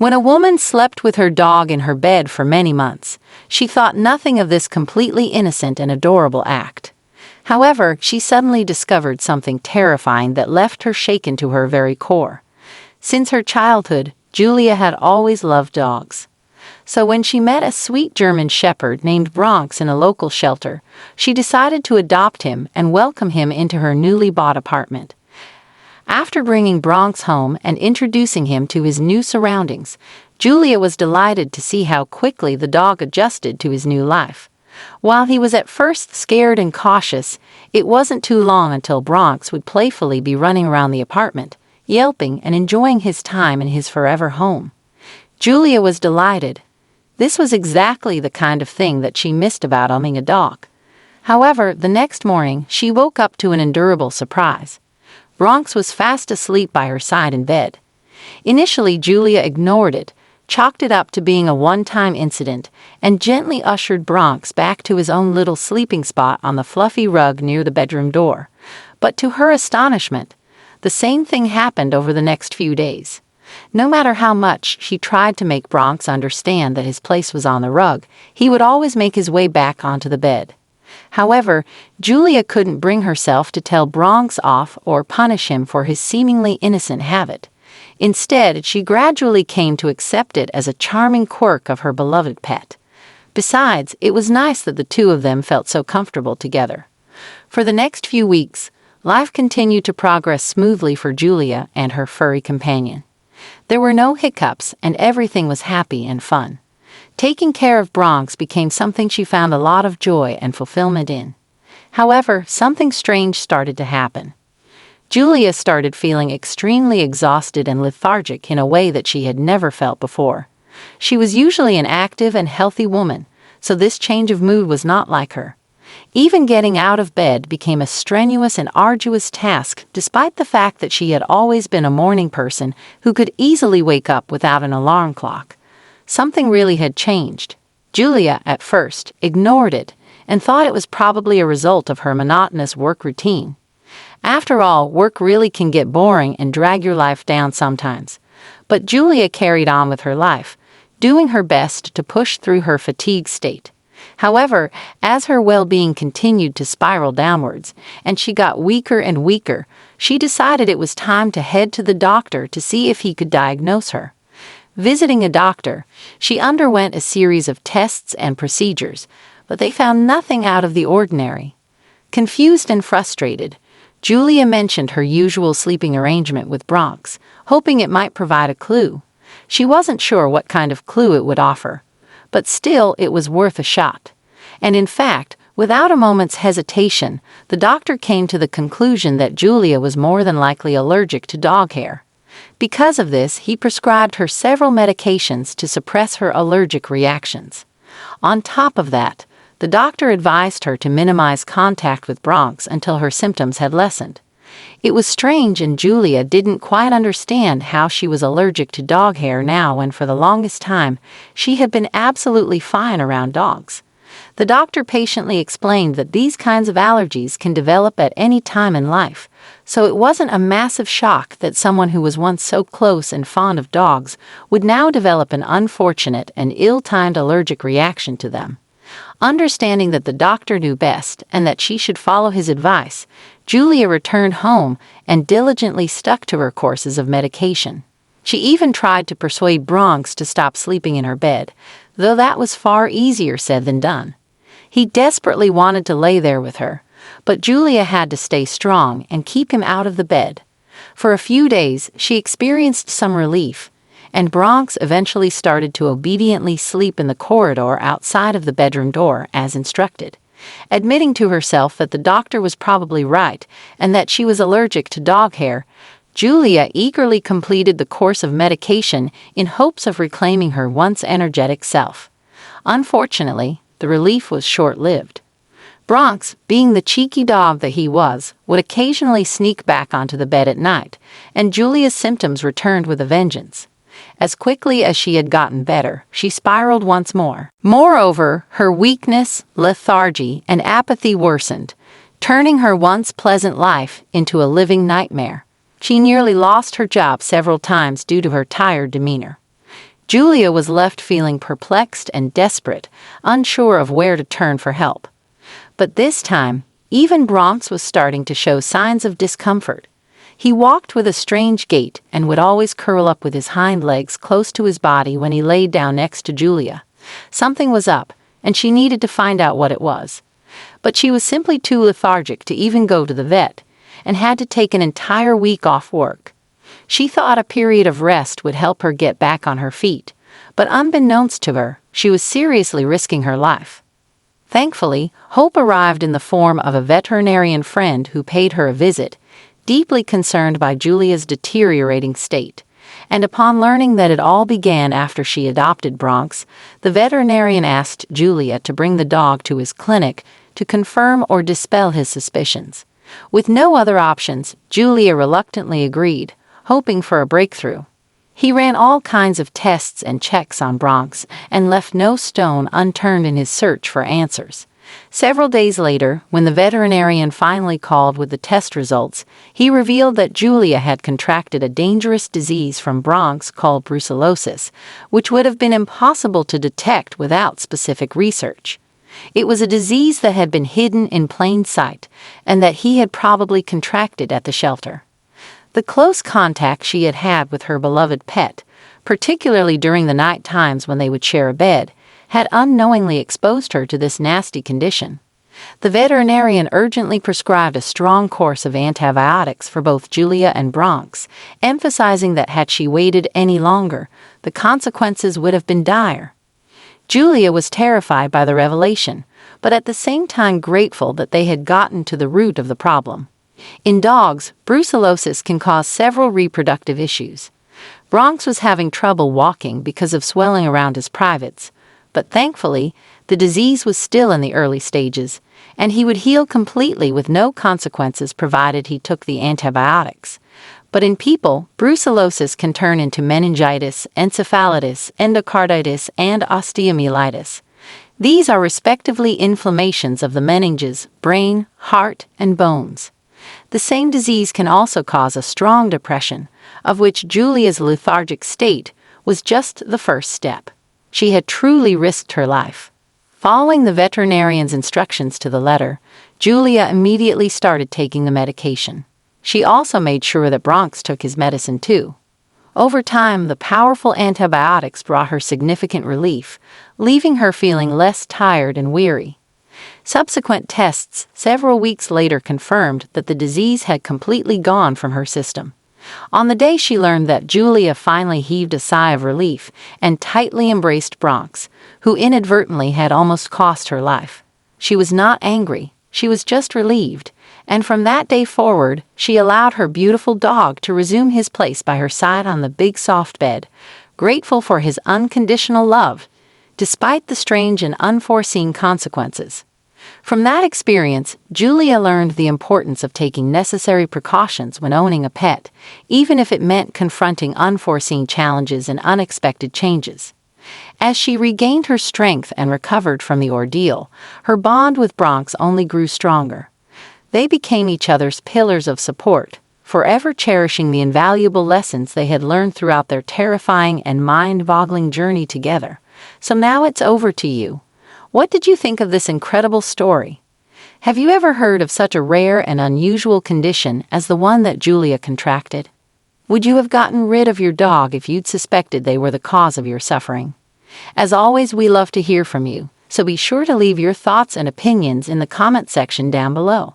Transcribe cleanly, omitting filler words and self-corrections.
When a woman slept with her dog in her bed for many months, she thought nothing of this completely innocent and adorable act. However, she suddenly discovered something terrifying that left her shaken to her very core. Since her childhood, Julia had always loved dogs. So when she met a sweet German shepherd named Bronx in a local shelter, she decided to adopt him and welcome him into her newly bought apartment. After bringing Bronx home and introducing him to his new surroundings, Julia was delighted to see how quickly the dog adjusted to his new life. While he was at first scared and cautious, it wasn't too long until Bronx would playfully be running around the apartment, yelping and enjoying his time in his forever home. Julia was delighted. This was exactly the kind of thing that she missed about owning a dog. However, the next morning, she woke up to an endurable surprise. Bronx was fast asleep by her side in bed. Initially, Julia ignored it, chalked it up to being a one-time incident, and gently ushered Bronx back to his own little sleeping spot on the fluffy rug near the bedroom door. But to her astonishment, the same thing happened over the next few days. No matter how much she tried to make Bronx understand that his place was on the rug, he would always make his way back onto the bed. However, Julia couldn't bring herself to tell Bronx off or punish him for his seemingly innocent habit. Instead, she gradually came to accept it as a charming quirk of her beloved pet. Besides, it was nice that the two of them felt so comfortable together. For the next few weeks, life continued to progress smoothly for Julia and her furry companion. There were no hiccups, and everything was happy and fun. Taking care of Bronx became something she found a lot of joy and fulfillment in. However, something strange started to happen. Julia started feeling extremely exhausted and lethargic in a way that she had never felt before. She was usually an active and healthy woman, so this change of mood was not like her. Even getting out of bed became a strenuous and arduous task, despite the fact that she had always been a morning person who could easily wake up without an alarm clock. Something really had changed. Julia, at first, ignored it and thought it was probably a result of her monotonous work routine. After all, work really can get boring and drag your life down sometimes. But Julia carried on with her life, doing her best to push through her fatigue state. However, as her well-being continued to spiral downwards, and she got weaker and weaker, she decided it was time to head to the doctor to see if he could diagnose her. Visiting a doctor, she underwent a series of tests and procedures, but they found nothing out of the ordinary. Confused and frustrated, Julia mentioned her usual sleeping arrangement with Bronx, hoping it might provide a clue. She wasn't sure what kind of clue it would offer, but still it was worth a shot. And in fact, without a moment's hesitation, the doctor came to the conclusion that Julia was more than likely allergic to dog hair. Because of this, he prescribed her several medications to suppress her allergic reactions. On top of that, the doctor advised her to minimize contact with Bronx until her symptoms had lessened. It was strange, and Julia didn't quite understand how she was allergic to dog hair now when for the longest time she had been absolutely fine around dogs. The doctor patiently explained that these kinds of allergies can develop at any time in life, so it wasn't a massive shock that someone who was once so close and fond of dogs would now develop an unfortunate and ill-timed allergic reaction to them. Understanding that the doctor knew best and that she should follow his advice, Julia returned home and diligently stuck to her courses of medication. She even tried to persuade Bronx to stop sleeping in her bed, though that was far easier said than done. He desperately wanted to lay there with her, but Julia had to stay strong and keep him out of the bed. For a few days, she experienced some relief, and Bronx eventually started to obediently sleep in the corridor outside of the bedroom door as instructed. Admitting to herself that the doctor was probably right and that she was allergic to dog hair, Julia eagerly completed the course of medication in hopes of reclaiming her once energetic self. Unfortunately, the relief was short-lived. Bronx, being the cheeky dog that he was, would occasionally sneak back onto the bed at night, and Julia's symptoms returned with a vengeance. As quickly as she had gotten better, she spiraled once more. Moreover, her weakness, lethargy, and apathy worsened, turning her once pleasant life into a living nightmare. She nearly lost her job several times due to her tired demeanor. Julia was left feeling perplexed and desperate, unsure of where to turn for help. But this time, even Bronx was starting to show signs of discomfort. He walked with a strange gait and would always curl up with his hind legs close to his body when he laid down next to Julia. Something was up, and she needed to find out what it was. But she was simply too lethargic to even go to the vet, and had to take an entire week off work. She thought a period of rest would help her get back on her feet, but unbeknownst to her, she was seriously risking her life. Thankfully, hope arrived in the form of a veterinarian friend who paid her a visit, deeply concerned by Julia's deteriorating state. And upon learning that it all began after she adopted Bronx, the veterinarian asked Julia to bring the dog to his clinic to confirm or dispel his suspicions. With no other options, Julia reluctantly agreed, hoping for a breakthrough. He ran all kinds of tests and checks on Bronx and left no stone unturned in his search for answers. Several days later, when the veterinarian finally called with the test results, he revealed that Julia had contracted a dangerous disease from Bronx called brucellosis, which would have been impossible to detect without specific research. It was a disease that had been hidden in plain sight, and that he had probably contracted at the shelter. The close contact she had had with her beloved pet, particularly during the night times when they would share a bed, had unknowingly exposed her to this nasty condition. The veterinarian urgently prescribed a strong course of antibiotics for both Julia and Bronx, emphasizing that had she waited any longer, the consequences would have been dire. Julia was terrified by the revelation, but at the same time grateful that they had gotten to the root of the problem. In dogs, brucellosis can cause several reproductive issues. Bronx was having trouble walking because of swelling around his privates, but thankfully, the disease was still in the early stages, and he would heal completely with no consequences provided he took the antibiotics. But in people, brucellosis can turn into meningitis, encephalitis, endocarditis, and osteomyelitis. These are respectively inflammations of the meninges, brain, heart, and bones. The same disease can also cause a strong depression, of which Julia's lethargic state was just the first step. She had truly risked her life. Following the veterinarian's instructions to the letter, Julia immediately started taking the medication. She also made sure that Bronx took his medicine too. Over time, the powerful antibiotics brought her significant relief, leaving her feeling less tired and weary. Subsequent tests several weeks later confirmed that the disease had completely gone from her system. On the day she learned that, Julia finally heaved a sigh of relief and tightly embraced Bronx, who inadvertently had almost cost her life. She was not angry, she was just relieved, and from that day forward, she allowed her beautiful dog to resume his place by her side on the big soft bed, grateful for his unconditional love, despite the strange and unforeseen consequences. From that experience, Julia learned the importance of taking necessary precautions when owning a pet, even if it meant confronting unforeseen challenges and unexpected changes. As she regained her strength and recovered from the ordeal, her bond with Bronx only grew stronger. They became each other's pillars of support, forever cherishing the invaluable lessons they had learned throughout their terrifying and mind-boggling journey together. So now it's over to you. What did you think of this incredible story? Have you ever heard of such a rare and unusual condition as the one that Julia contracted? Would you have gotten rid of your dog if you'd suspected they were the cause of your suffering? As always, we love to hear from you, so be sure to leave your thoughts and opinions in the comment section down below.